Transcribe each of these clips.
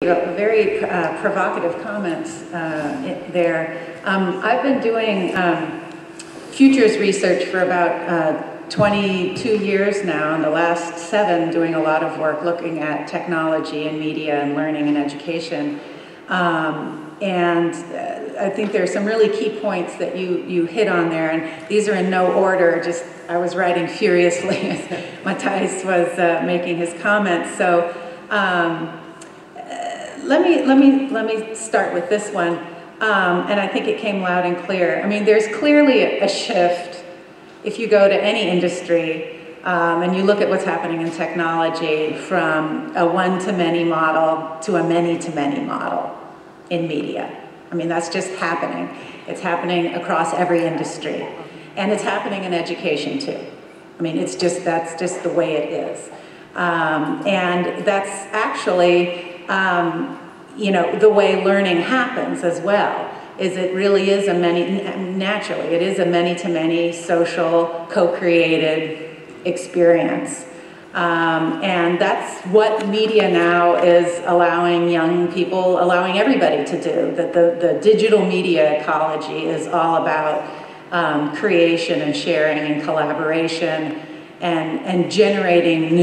Very provocative comments there. I've been doing futures research for about 22 years now, and the last 7 doing a lot of work looking at technology and media and learning and education. I think there are some really key points that you hit on there, and these are in no order. Just I was writing furiously as Matthijs was making his comments. So. Let me start with this one, and I think it came loud and clear. I mean, there's clearly a shift if you go to any industry and you look at what's happening in technology from a one-to-many model to a many-to-many model in media. I mean, that's just happening. It's happening across every industry, and it's happening in education too. I mean, that's just the way it is, and that's actually. You know, the way learning happens as well, is it really is naturally, it is a many-to-many social, co-created experience. And that's what media now is allowing young people, allowing everybody to do, that the digital media ecology is all about creation and sharing and collaboration and generating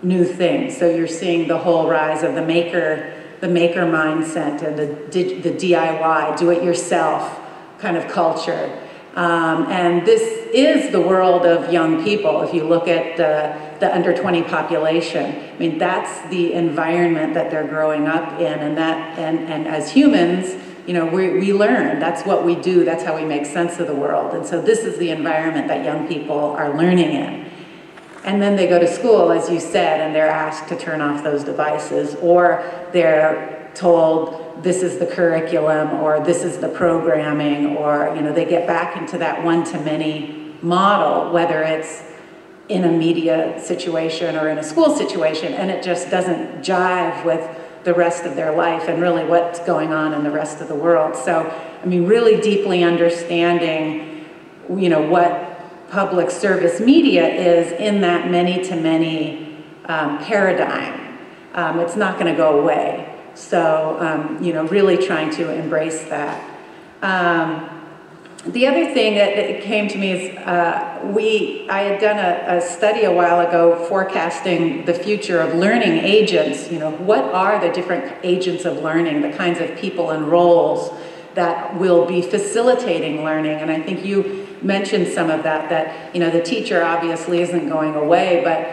new things. So you're seeing the whole rise of the maker mindset and the DIY, do-it-yourself kind of culture. And this is the world of young people. If you look at the under 20 population, I mean, that's the environment that they're growing up in, and as humans, you know, we learn. That's what we do. That's how we make sense of the world. And so this is the environment that young people are learning in. And then they go to school, as you said, and they're asked to turn off those devices, or they're told this is the curriculum, or this is the programming, or, you know, they get back into that one-to-many model, whether it's in a media situation or in a school situation, and it just doesn't jive with the rest of their life and really what's going on in the rest of the world. So, I mean, really deeply understanding, you know, what public service media is in that many-to-many paradigm. It's not going to go away. So, you know, really trying to embrace that. The other thing that came to me is I had done a study a while ago forecasting the future of learning agents. You know, what are the different agents of learning, the kinds of people and roles that will be facilitating learning? And I think you mentioned some of that, you know, the teacher obviously isn't going away, but,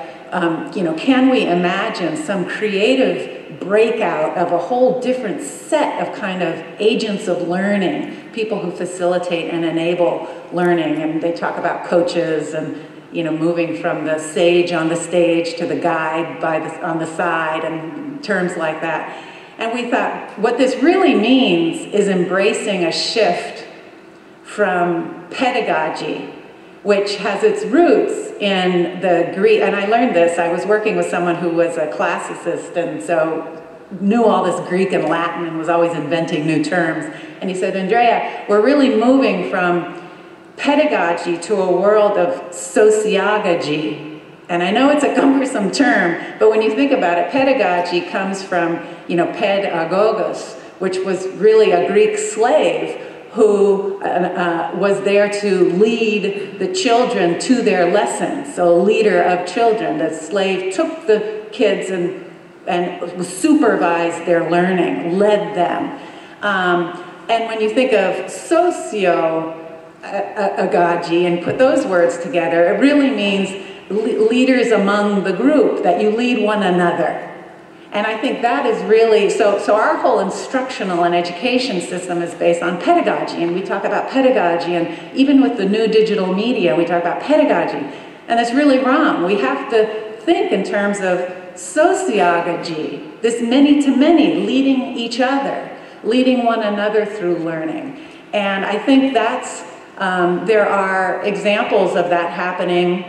you know, can we imagine some creative breakout of a whole different set of kind of agents of learning, people who facilitate and enable learning? And they talk about coaches and, you know, moving from the sage on the stage to the guide on the side and terms like that. And we thought, what this really means is embracing a shift from pedagogy, which has its roots in the Greek, and I learned this, I was working with someone who was a classicist and so knew all this Greek and Latin and was always inventing new terms. And he said, Andrea, we're really moving from pedagogy to a world of sociagogy. And I know it's a cumbersome term, but when you think about it, pedagogy comes from, you know, pedagogos, which was really a Greek slave who was there to lead the children to their lessons. So a leader of children. The slave took the kids and supervised their learning, led them. And when you think of socio-agogy and put those words together, it really means leaders among the group, that you lead one another. And I think that is really, so our whole instructional and education system is based on pedagogy, and we talk about pedagogy, and even with the new digital media, we talk about pedagogy, and that's really wrong. We have to think in terms of sociagogy, this many-to-many, leading each other, leading one another through learning. And I think that's, there are examples of that happening.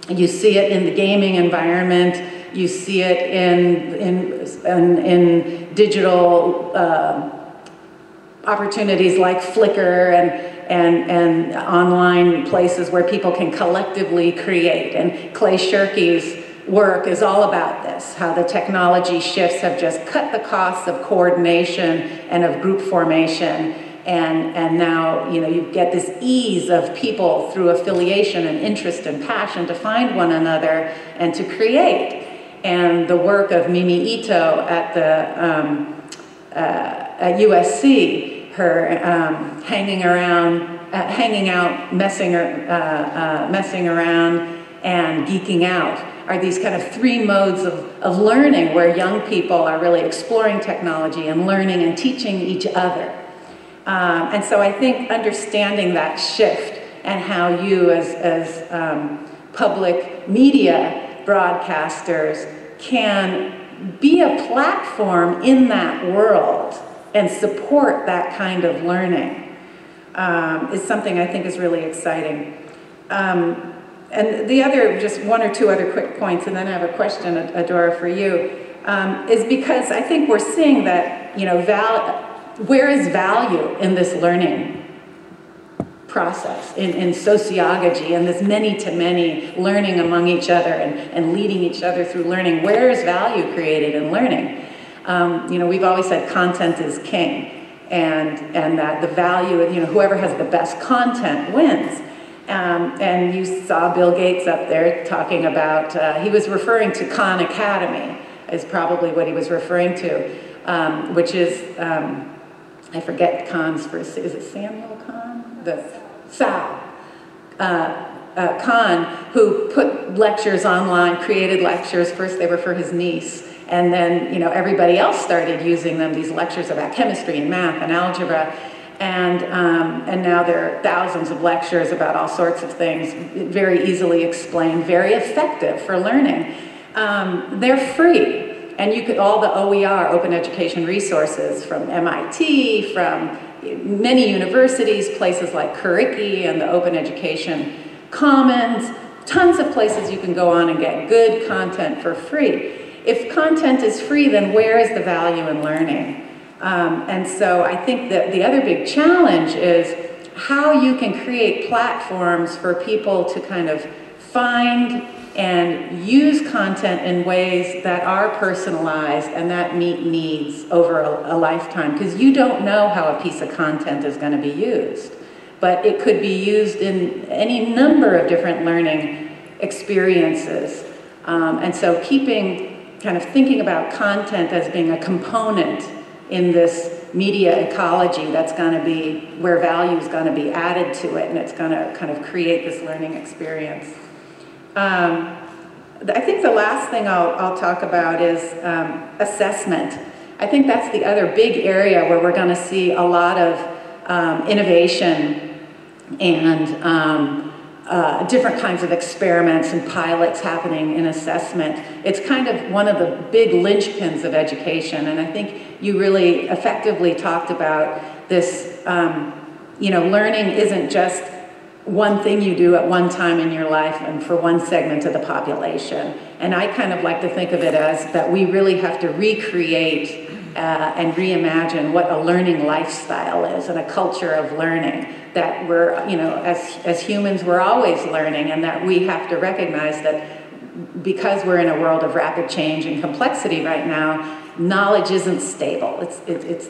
You see it in the gaming environment. You see it in digital opportunities like Flickr and online places where people can collectively create. And Clay Shirky's work is all about this, how the technology shifts have just cut the costs of coordination and of group formation, and now, you know, you get this ease of people through affiliation and interest and passion to find one another and to create. And the work of Mimi Ito at at USC, her hanging out, messing around, and geeking out are these kind of three modes of learning where young people are really exploring technology and learning and teaching each other. And so I think understanding that shift and how you as public media broadcasters can be a platform in that world and support that kind of learning is something I think is really exciting. And the other, just one or two other quick points, and then I have a question, Adora, for you, is because I think we're seeing that, you know, where is value in this learning process, in sociology, and this many-to-many learning among each other and leading each other through learning? Where is value created in learning? You know, we've always said content is king, and that the value of, you know, whoever has the best content wins. And you saw Bill Gates up there talking about, he was referring to Khan Academy, is probably what he was referring to, which is, I forget Khan's first, is it Samuel Khan? Sal Khan, who put lectures online, created lectures. First they were for his niece, and then, you know, everybody else started using them, these lectures about chemistry and math and algebra. And now there are thousands of lectures about all sorts of things, very easily explained, very effective for learning. They're free, and you could, all the OER, open education resources, from MIT, from many universities, places like Curriki and the Open Education Commons, tons of places you can go on and get good content for free. If content is free, then where is the value in learning? And so I think that the other big challenge is how you can create platforms for people to kind of find and use content in ways that are personalized and that meet needs over a lifetime. Because you don't know how a piece of content is going to be used, but it could be used in any number of different learning experiences. And so kind of thinking about content as being a component in this media ecology that's going to be, where value is going to be added to it, and it's going to kind of create this learning experience. I think the last thing I'll talk about is assessment. I think that's the other big area where we're going to see a lot of innovation and different kinds of experiments and pilots happening in assessment. It's kind of one of the big linchpins of education, and I think you really effectively talked about this, you know, learning isn't just one thing you do at one time in your life and for one segment of the population. And I kind of like to think of it as that we really have to recreate and reimagine what a learning lifestyle is and a culture of learning, that we're, you know, as humans, we're always learning, and that we have to recognize that because we're in a world of rapid change and complexity right now, knowledge isn't stable. It's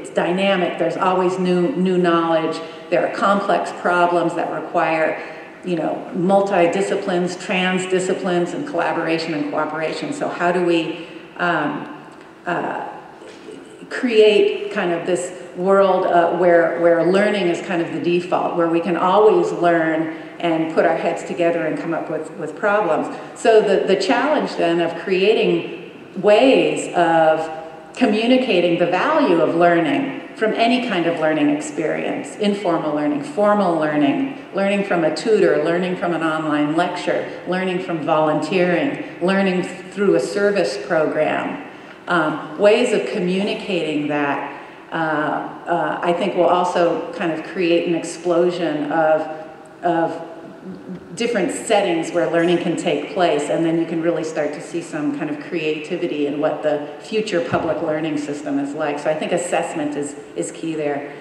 dynamic. There's always new knowledge. There are complex problems that require, you know, multi-disciplines, trans-disciplines, and collaboration and cooperation. So how do we create kind of this world where learning is kind of the default, where we can always learn and put our heads together and come up with problems. So the challenge then of creating ways of communicating the value of learning from any kind of learning experience, informal learning, formal learning, learning from a tutor, learning from an online lecture, learning from volunteering, learning through a service program. Ways of communicating that, I think, will also kind of create an explosion of different settings where learning can take place, and then you can really start to see some kind of creativity in what the future public learning system is like. So I think assessment is key there.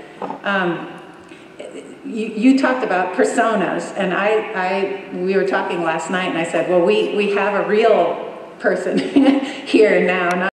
you talked about personas, and we were talking last night, and I said, well, we have a real person here now, not